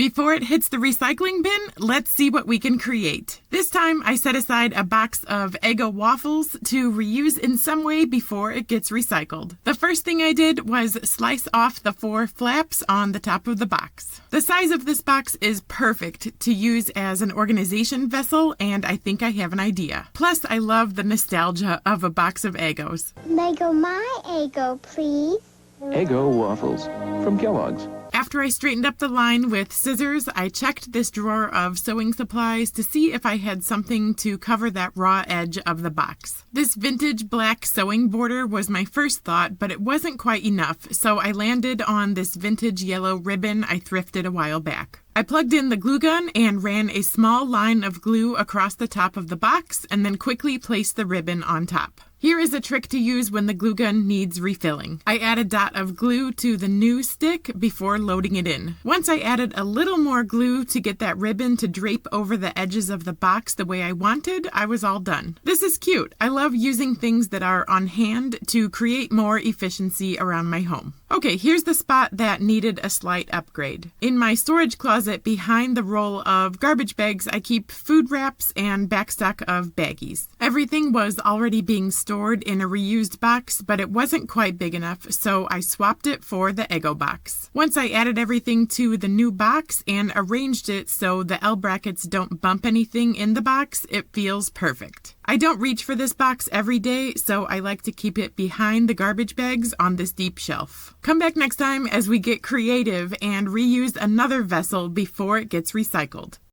Before it hits the recycling bin, let's see what we can create. This time I set aside a box of Eggo waffles to reuse in some way before it gets recycled. The first thing I did was slice off the 4 flaps on the top of the box. The size of this box is perfect to use as an organization vessel, and I think I have an idea. Plus, I love the nostalgia of a box of Eggos. Lego my Eggo, please. Eggo waffles from Kellogg's. After I straightened up the line with scissors, I checked this drawer of sewing supplies to see if I had something to cover that raw edge of the box. This vintage black sewing border was my first thought, but it wasn't quite enough, so I landed on this vintage yellow ribbon I thrifted a while back. I plugged in the glue gun and ran a small line of glue across the top of the box and then quickly placed the ribbon on top. Here is a trick to use when the glue gun needs refilling. I add a dot of glue to the new stick before loading it in. Once I added a little more glue to get that ribbon to drape over the edges of the box the way I wanted, I was all done. This is cute. I love using things that are on hand to create more efficiency around my home. Okay, here's the spot that needed a slight upgrade. In my storage closet behind the roll of garbage bags, I keep food wraps and backstock of baggies. Everything was already being stored in a reused box, but it wasn't quite big enough, so I swapped it for the Eggo box. Once I added everything to the new box and arranged it so the L brackets don't bump anything in the box, it feels perfect. I don't reach for this box every day, so I like to keep it behind the garbage bags on this deep shelf. Come back next time as we get creative and reuse another vessel before it gets recycled.